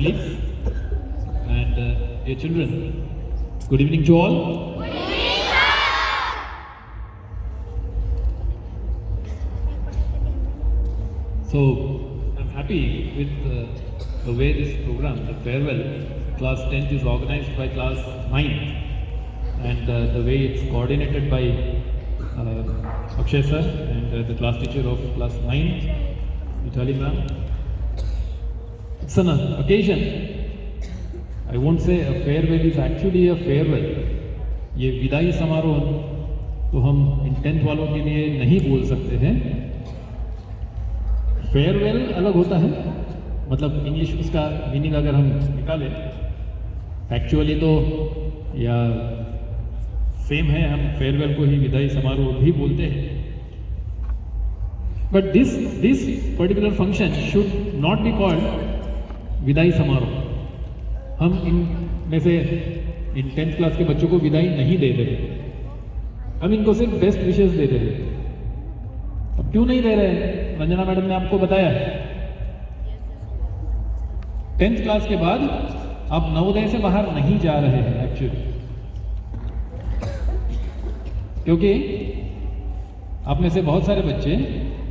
colleagues and dear children, good evening to all. So I'm happy with the way this program, the farewell, class 10th is organized by class 9th, and the way it's coordinated by Akshay sir and the class teacher of class 9th, Vitali ma'am. It's an occasion. I won't say a farewell is actually a farewell. ये विदाई समारोह तो हम इन 10th वालों के लिए नहीं बोल सकते हैं. फेयरवेल अलग होता है, मतलब इंग्लिश उसका मीनिंग अगर हम निकालें एक्चुअली तो या सेम है, हम फेयरवेल को ही विदाई समारोह भी बोलते हैं. But this particular function should not be called विदाई समारोह. हम इन में से इन 10th क्लास के बच्चों को विदाई नहीं दे रहे, हम इनको सिर्फ बेस्ट विशेस दे रहे हैं. अब क्यों नहीं दे रहे हैं? रंजना मैडम ने आपको बताया, 10th क्लास के बाद आप नवोदय से बाहर नहीं जा रहे हैं एक्चुअली, क्योंकि आप में से बहुत सारे बच्चे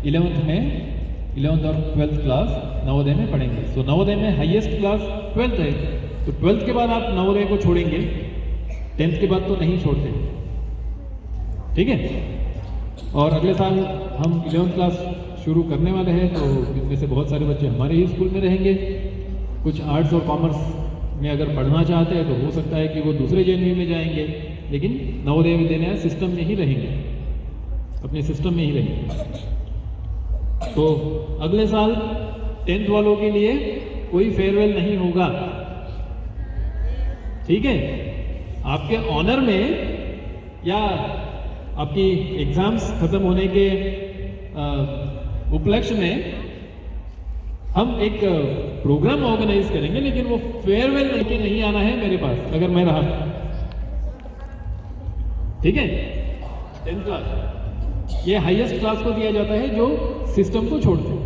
11th और 12th क्लास नवोदय में पढ़ेंगे. सो नवोदय में हाईएस्ट क्लास 12th है, तो 12th के बाद आप नवोदय को छोड़ेंगे, 10th के बाद तो नहीं छोड़ते, ठीक है. और अगले साल हम 11th क्लास शुरू करने वाले हैं, तो इनमें से बहुत सारे बच्चे हमारे ही स्कूल में रहेंगे. कुछ आर्ट्स और कॉमर्स में अगर पढ़ना चाहते हैं तो हो सकता है कि वो दूसरे JNV में जाएंगे, लेकिन नवोदय विद्यालय सिस्टम में ही रहेंगे, अपने सिस्टम में ही रहेंगे. तो अगले साल 10th वालों के लिए कोई फेयरवेल नहीं होगा, ठीक है. आपके ऑनर में या आपकी एग्जाम्स खत्म होने के उपलक्ष्य में हम एक प्रोग्राम ऑर्गेनाइज करेंगे, लेकिन वो फेयरवेल लेके नहीं आना है मेरे पास अगर मैं रहा, ठीक है. 10th क्लास ये हाईएस्ट क्लास को दिया जाता है जो सिस्टम को छोड़ते हैं.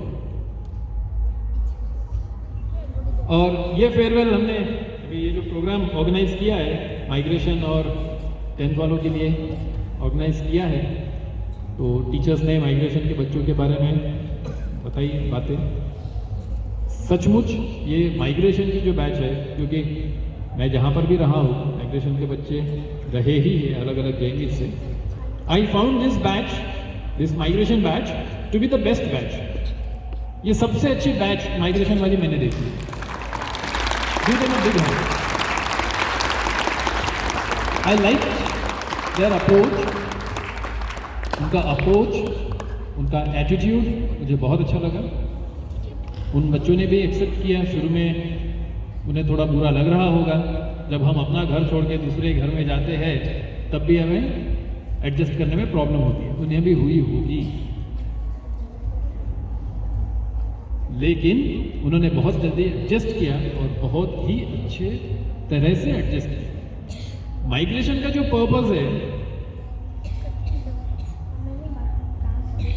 और ये फेयरवेल हमने अभी ये जो प्रोग्राम ऑर्गेनाइज किया है माइग्रेशन और 10th वालों के लिए ऑर्गेनाइज किया है, तो टीचर्स ने माइग्रेशन के बच्चों के बारे में बताई बातें. सचमुच ये माइग्रेशन की जो बैच है, क्योंकि मैं जहाँ पर भी रहा हूँ माइग्रेशन के बच्चे रहे ही हैं अलग अलग JNV से. I found this batch, this migration batch to be the best batch. ये सबसे अच्छी बैच माइग्रेशन वाली मैंने देखी. बिग है. आई लाइक देयर अप्रोच, उनका अप्रोच, उनका एटीट्यूड मुझे बहुत अच्छा लगा. उन बच्चों ने भी एक्सेप्ट किया. शुरू में उन्हें थोड़ा बुरा लग रहा होगा, जब हम अपना घर छोड़ के दूसरे घर में जाते हैं तब भी हमें एडजस्ट करने में प्रॉब्लम होती है, उन्हें भी हुई होगी, लेकिन उन्होंने बहुत जल्दी एडजस्ट किया और बहुत ही अच्छे तरह से एडजस्ट किया. माइग्रेशन का जो पर्पस है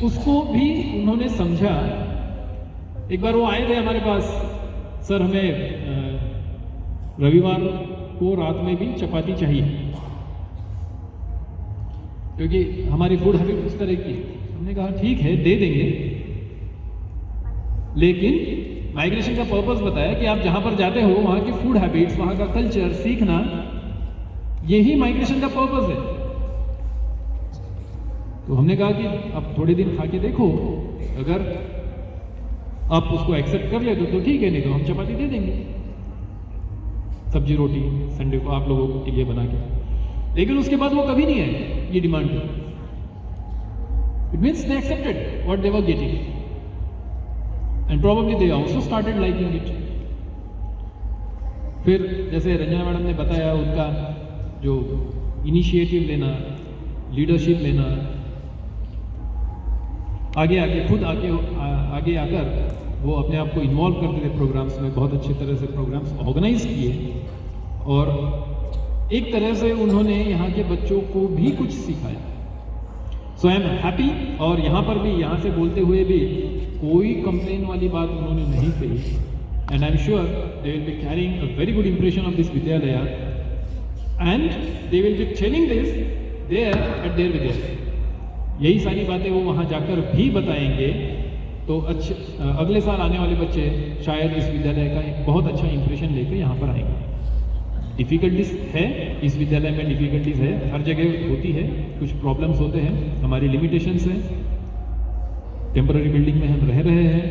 उसको भी उन्होंने समझा. एक बार वो आए थे हमारे पास, सर हमें रविवार को रात में भी चपाती चाहिए, क्योंकि हमारी फूड हैबिट उस तरह की. हमने कहा ठीक है दे देंगे, लेकिन माइग्रेशन का पर्पस बताया कि आप जहां पर जाते हो वहां की फूड हैबिट्स, वहां का कल्चर सीखना, यही माइग्रेशन का पर्पस है. तो हमने कहा कि आप थोड़े दिन खा के देखो, अगर आप उसको एक्सेप्ट कर ले तो ठीक है, नहीं तो हम चपाती दे देंगे, सब्जी रोटी संडे को आप लोगों के लिए बना के. लेकिन उसके बाद वो कभी नहीं आए ये डिमांड पे. It means they accepted what they were getting and probably they also started liking it. फिर जैसे रंजना मैडम ने बताया, उनका जो इनिशिएटिव लेना, लीडरशिप लेना, आगे आकर वो अपने आप को इन्वॉल्व करते थे प्रोग्राम्स में, बहुत अच्छी तरह से प्रोग्राम्स ऑर्गेनाइज किए, और एक तरह से उन्होंने यहाँ के बच्चों को भी कुछ सिखाया. सो आई एम हैप्पी. और यहाँ पर भी, यहाँ से बोलते हुए भी कोई कंप्लेन वाली बात उन्होंने नहीं कही. and I'm sure they will be carrying a very good impression of this Vidyalaya, and they will be telling this there at their Vidyalaya. यही सारी बातें वो वहाँ जाकर भी बताएंगे, तो अच्छे अगले साल आने वाले बच्चे शायद इस विद्यालय का एक बहुत अच्छा इंप्रेशन लेकर यहाँ पर आएंगे। डिफ़िकल्टीज है, इस विद्यालय में डिफ़िकल्टीज है, हर जगह होती है, कुछ प्रॉब्लम्स होते हैं, हमारी लिमिटेशंस हैं, टेम्पररी बिल्डिंग में हम रह रहे हैं,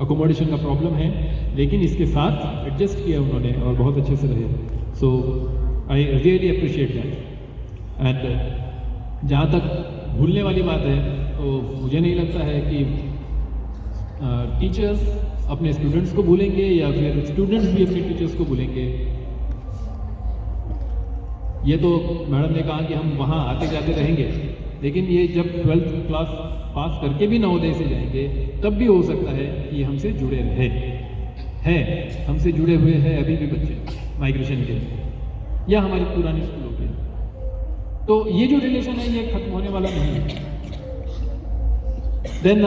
अकोमोडेशन का प्रॉब्लम है, लेकिन इसके साथ एडजस्ट किया उन्होंने और बहुत अच्छे से रहे। So I really appreciate that. And जहाँ तक भूलने वाली बात है, तो मुझे नहीं लगता है कि टीचर्स अपने स्टूडेंट्स को भूलेंगे या फिर स्टूडेंट्स भी अपने टीचर्स को भूलेंगे। ये तो मैडम ने कहा कि हम वहाँ आते जाते रहेंगे, लेकिन ये जब 12th क्लास पास करके भी नवोदय से जाएंगे तब भी हो सकता है कि हमसे जुड़े रहे हैं, हमसे जुड़े हुए हैं अभी भी बच्चे माइग्रेशन के या हमारी पुरानी स्कूलों के। तो ये जो रिलेशन है ये खत्म होने वाला नहीं है। देन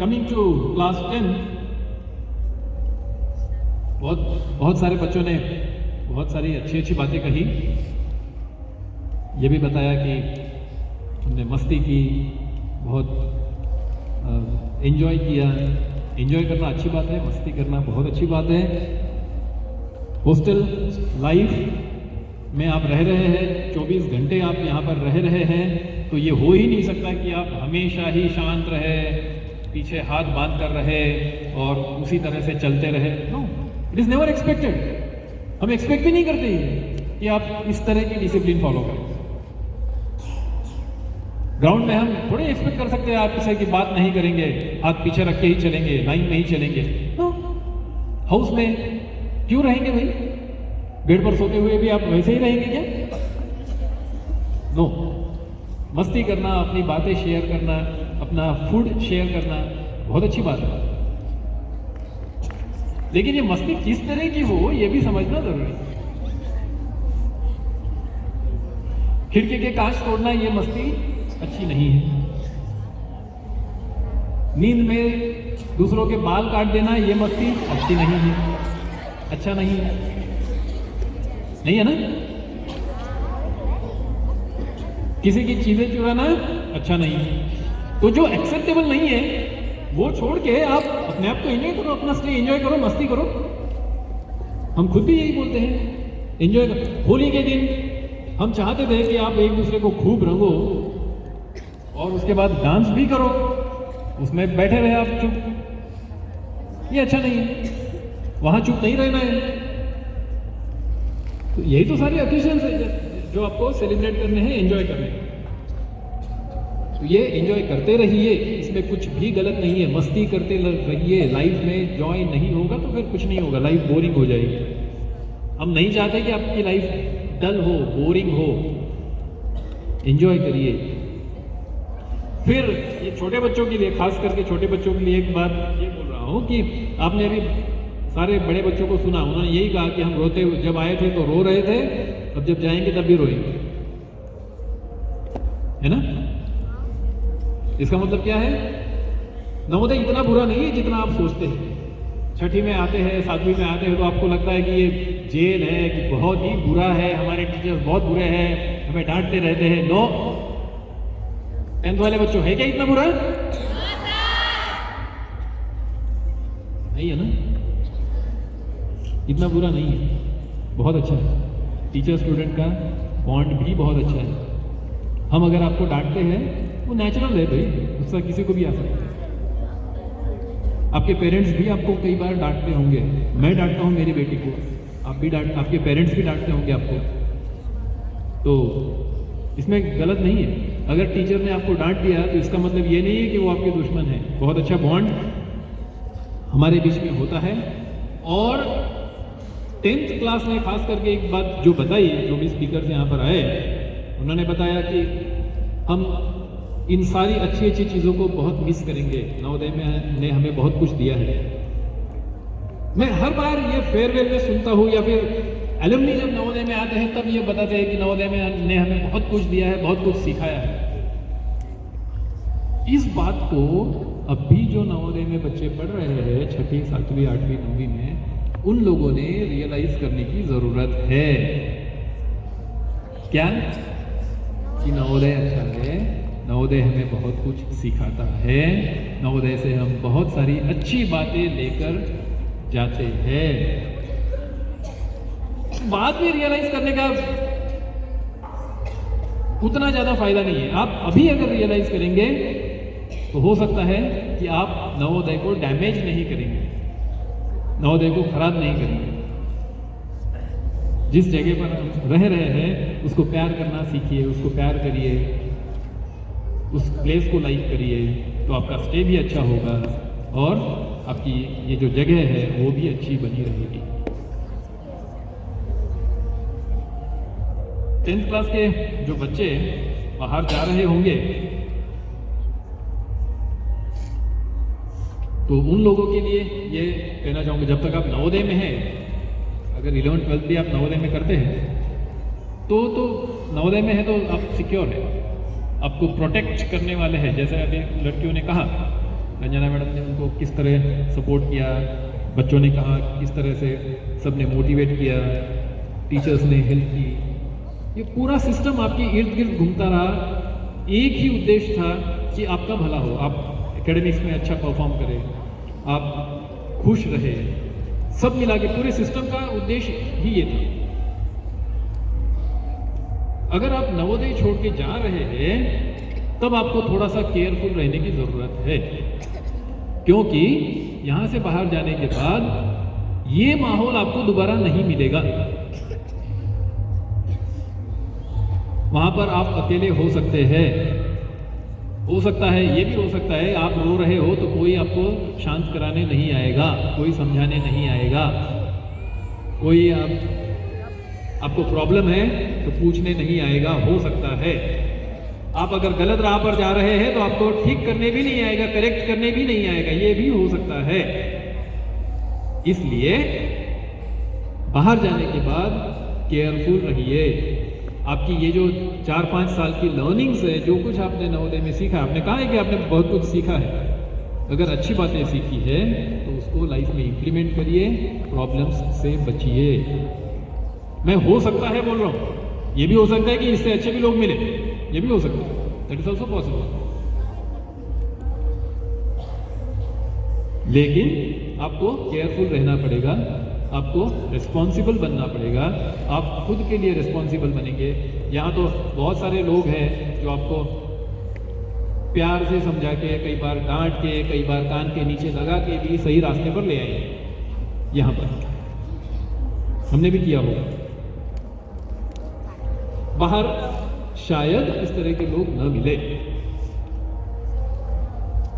कमिंग टू क्लास 10, बहुत सारे बच्चों ने बहुत सारी अच्छी अच्छी बातें कही। ये भी बताया कि हमने मस्ती की, बहुत एंजॉय किया। एंजॉय करना अच्छी बात है, मस्ती करना बहुत अच्छी बात है। हॉस्टल लाइफ में आप रह रहे हैं, 24 घंटे आप यहाँ पर रह रहे हैं, तो ये हो ही नहीं सकता कि आप हमेशा ही शांत रहे, पीछे हाथ बांध कर रहे और उसी तरह से चलते रहे। No, it is never expected. हम एक्सपेक्ट भी नहीं करते कि आप इस तरह की डिसिप्लिन फॉलो करें। ग्राउंड में हम थोड़े एक्सपेक्ट कर सकते हैं आप किसी की बात नहीं करेंगे, हाथ पीछे रख के ही चलेंगे, लाइन में ही चलेंगे। नो, हाउस में क्यों रहेंगे भाई? बेड पर सोते हुए भी आप वैसे ही रहेंगे क्या? नो, मस्ती करना, अपनी बातें शेयर करना, अपना फूड शेयर करना बहुत अच्छी बात है, लेकिन ये मस्ती किस तरह की हो ये भी समझना जरूरी है। खिड़की के कांच तोड़ना ये मस्ती अच्छी नहीं है। नींद में दूसरों के बाल काट देना ये मस्ती अच्छी नहीं है, अच्छा नहीं है, नहीं है ना? किसी की चीजें चुराना अच्छा नहीं है। तो जो एक्सेप्टेबल नहीं है वो छोड़ के आप अपने आप को एंजॉय करो, अपना स्टे एंजॉय करो, मस्ती करो। हम खुद भी यही बोलते हैं, एंजॉय करो। होली के दिन हम चाहते थे कि आप एक दूसरे को खूब रंगो और उसके बाद डांस भी करो, उसमें बैठे रहे आप चुप, ये अच्छा नहीं है, वहां चुप नहीं रहना है। तो यही तो सारे ओकेजन्स है जो आपको सेलिब्रेट करने हैं, एंजॉय करने हैं। तो ये एंजॉय करते रहिए, इसमें कुछ भी गलत नहीं है, मस्ती करते रहिए। लाइफ में जॉय नहीं होगा तो फिर कुछ नहीं होगा, लाइफ बोरिंग हो जाएगी। हम नहीं चाहते कि आपकी लाइफ डल हो, बोरिंग हो, एंजॉय करिए। फिर ये छोटे बच्चों के लिए, खास करके छोटे बच्चों के लिए एक बात ये बोल रहा हूँ कि आपने अभी सारे बड़े बच्चों को सुना, उन्होंने यही कहा कि हम रोते हुए जब आए थे तो रो रहे थे, अब जब जाएंगे तब भी रोएंगे, है ना? इसका मतलब क्या है? नवोदय इतना बुरा नहीं है जितना आप सोचते हैं। छठी में आते हैं, 7वीं में आते हैं तो आपको लगता है कि ये जेल है, कि बहुत ही बुरा है, हमारे टीचर्स बहुत बुरे हैं, हमें डांटते रहते हैं। नो, 10th वाले बच्चों है क्या इतना बुरा? नहीं है ना? इतना बुरा नहीं है, बहुत अच्छा है। टीचर स्टूडेंट का बॉन्ड भी बहुत अच्छा है। हम अगर आपको डांटते हैं वो नेचुरल है भाई, गुस्सा किसी को भी आ सकता है। आपके पेरेंट्स भी आपको कई बार डांटते होंगे, मैं डांटता हूँ मेरी बेटी को, आप भी आपके पेरेंट्स भी डांटते होंगे आपको, तो इसमें गलत नहीं है। अगर टीचर ने आपको डांट दिया तो इसका मतलब ये नहीं है कि वो आपके दुश्मन है। बहुत अच्छा बॉन्ड हमारे बीच में होता है। और 10th क्लास में खास करके एक बात जो बताई, जो भी स्पीकर यहाँ पर आए, उन्होंने बताया कि हम इन सारी अच्छी अच्छी चीज़ों को बहुत मिस करेंगे। नवोदय में ने हमें बहुत कुछ दिया है। मैं हर बार ये फेयरवेल में सुनता हूँ या फिर एलुमनी जब नवोदय में आते हैं तब ये बताते हैं कि नवोदय में ने हमें बहुत कुछ दिया है, बहुत कुछ सिखाया है। इस बात को अभी जो नवोदय में बच्चे पढ़ रहे हैं 6ठी 7वीं 8वीं 9वीं में, उन लोगों ने रियलाइज करने की ज़रूरत है। क्या कि नवोदय अच्छा है, नवोदय हमें बहुत कुछ सिखाता है, नवोदय से हम बहुत सारी अच्छी बातें लेकर जाते हैं। बाद में रियलाइज करने का उतना ज़्यादा फायदा नहीं है। आप अभी अगर रियलाइज करेंगे तो हो सकता है कि आप नवोदय को डैमेज नहीं करेंगे, नवोदय को खराब नहीं करेंगे। जिस जगह पर हम रह रहे हैं उसको प्यार करना सीखिए, उसको प्यार करिए, उस प्लेस को लाइक करिए, तो आपका स्टे भी अच्छा होगा और आपकी ये जो जगह है वो भी अच्छी बनी रहेगी। 10th क्लास के जो बच्चे बाहर जा रहे होंगे तो उन लोगों के लिए ये कहना चाहूँगा, जब तक आप नवोदय में हैं, अगर 11th 12th भी आप नवोदय में करते हैं तो नवोदय में है तो आप सिक्योर है, आपको प्रोटेक्ट करने वाले हैं। जैसे अभी लड़कियों ने कहा, रंजना मैडम ने उनको किस तरह सपोर्ट किया, बच्चों ने कहा किस तरह से सबने मोटिवेट किया, टीचर्स ने हेल्प की, ये पूरा सिस्टम आपके इर्द गिर्द घूमता रहा। एक ही उद्देश्य था कि आपका भला हो, आप एकेडमिक्स में अच्छा परफॉर्म करें, आप खुश रहे, सब मिला के पूरे सिस्टम का उद्देश्य ही ये था। अगर आप नवोदय छोड़ के जा रहे हैं तब आपको थोड़ा सा केयरफुल रहने की जरूरत है, क्योंकि यहां से बाहर जाने के बाद ये माहौल आपको दोबारा नहीं मिलेगा। वहां पर आप अकेले हो सकते हैं, हो सकता है, ये भी हो सकता है आप रो रहे हो तो कोई आपको शांत कराने नहीं आएगा, कोई समझाने नहीं आएगा, कोई आपको प्रॉब्लम है तो पूछने नहीं आएगा। हो सकता है आप अगर गलत राह पर जा रहे हैं तो आपको ठीक करने भी नहीं आएगा, करेक्ट करने भी नहीं आएगा, ये भी हो सकता है। इसलिए बाहर जाने के बाद केयरफुल रहिए। आपकी ये जो 4-5 साल की लर्निंग्स है, जो कुछ आपने नवोदय में सीखा, आपने कहा है कि आपने बहुत कुछ सीखा है, अगर अच्छी बातें सीखी है तो उसको लाइफ में इंप्लीमेंट करिए, प्रॉब्लम्स से बचिए। मैं हो सकता है बोल रहा हूँ, ये भी हो सकता है कि इससे अच्छे भी लोग मिले, ये भी हो सकता है, दैट इज ऑल्सो पॉसिबल। लेकिन आपको केयरफुल रहना पड़ेगा, आपको रिस्पॉन्सिबल बनना पड़ेगा। आप खुद के लिए रिस्पॉन्सिबल बनेंगे। यहाँ तो बहुत सारे लोग हैं जो आपको प्यार से समझा के, कई बार डांट के, कई बार कान के नीचे लगा के भी सही रास्ते पर ले आएंगे। यहाँ पर हमने भी किया होगा, बाहर शायद इस तरह के लोग न मिले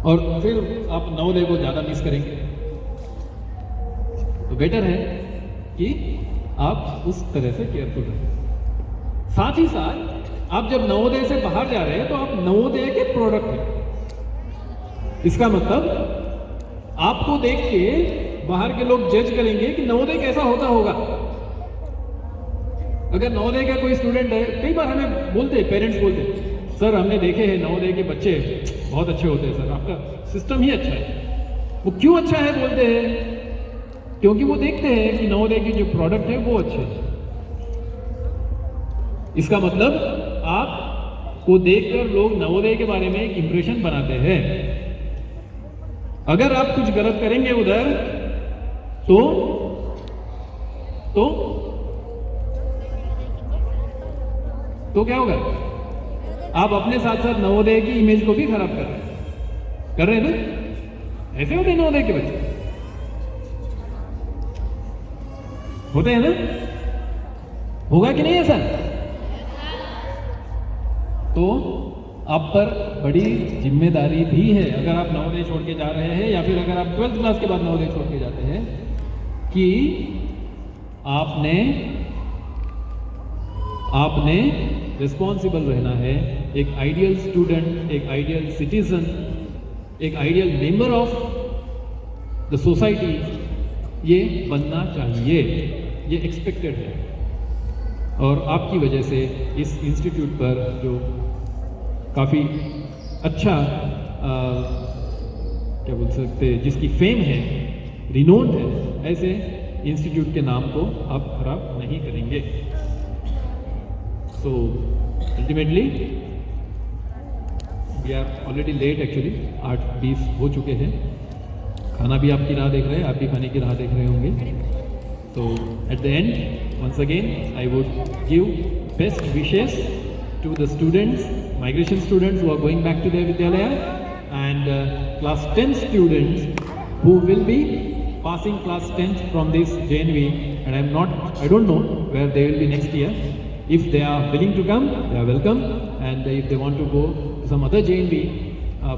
और फिर आप नवोदय को ज्यादा मिस करेंगे। तो बेटर है कि आप उस तरह से केयरफुल रहें। साथ ही साथ आप जब नवोदय से बाहर जा रहे हैं तो आप नवोदय के प्रोडक्ट हैं। इसका मतलब आपको देख के बाहर के लोग जज करेंगे कि नवोदय कैसा होता होगा। अगर नवोदय का कोई स्टूडेंट है, कई बार हमें बोलते हैं, पेरेंट्स बोलते हैं, सर हमने देखे हैं नवोदय के बच्चे बहुत अच्छे होते हैं सर, आपका सिस्टम ही अच्छा है। वो क्यों अच्छा है बोलते हैं? क्योंकि वो देखते हैं कि नवोदय के जो प्रोडक्ट है वो अच्छे हैं। इसका मतलब आपको देखकर लोग नवोदय के बारे में एक इंप्रेशन बनाते हैं। अगर आप कुछ गलत करेंगे उधर तो क्या होगा? आप अपने साथ साथ नवोदय की इमेज को भी खराब कर रहे हैं ना। ऐसे होते हैं नवोदय के बच्चे, होते हैं ना? होगा कि नहीं ऐसा? तो आप पर बड़ी जिम्मेदारी भी है, अगर आप नवोदय छोड़ के जा रहे हैं या फिर अगर आप 12th क्लास के बाद नवोदय छोड़ के जाते हैं, कि आपने रिस्पॉन्सिबल रहना है। एक आइडियल स्टूडेंट, एक आइडियल सिटीजन, एक ideal member of the society ये बनना चाहिए, ये एक्सपेक्टेड है। और आपकी वजह से इस इंस्टीट्यूट पर जो काफ़ी अच्छा क्या बोल सकते हैं, जिसकी फेम है, रिनोन्ड है, ऐसे इंस्टीट्यूट के नाम को आप खराब नहीं करेंगे। So ultimately we are already late actually, 8:20 हो चुके हैं। खाना भी आपकी राह देख रहे हैं, आप भी खाने की राह देख रहे होंगे। So at the end, once again, I would give best wishes to the students, migration students who are going back to their Vidyalaya, and class 10 students who will be passing class 10th from this JNV, and I don't know where they will be next year. If they are willing to come, they are welcome, and if they want to go to some other JNV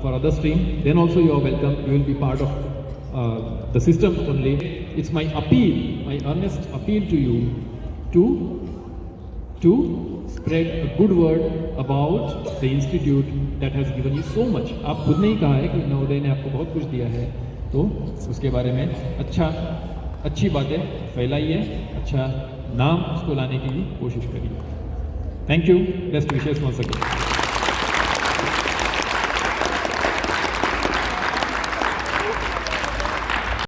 for other stream, then also you are welcome. You will be part of the system only. It's my appeal, my earnest appeal to you to spread a good word about the institute that has given you so much. आप खुद ने ही कहा है कि नवोदय ने आपको बहुत कुछ दिया है, तो उसके बारे में अच्छी बातें फैलाइए, अच्छा नाम उसको लाने की कोशिश करिए। Thank you, best wishes once again.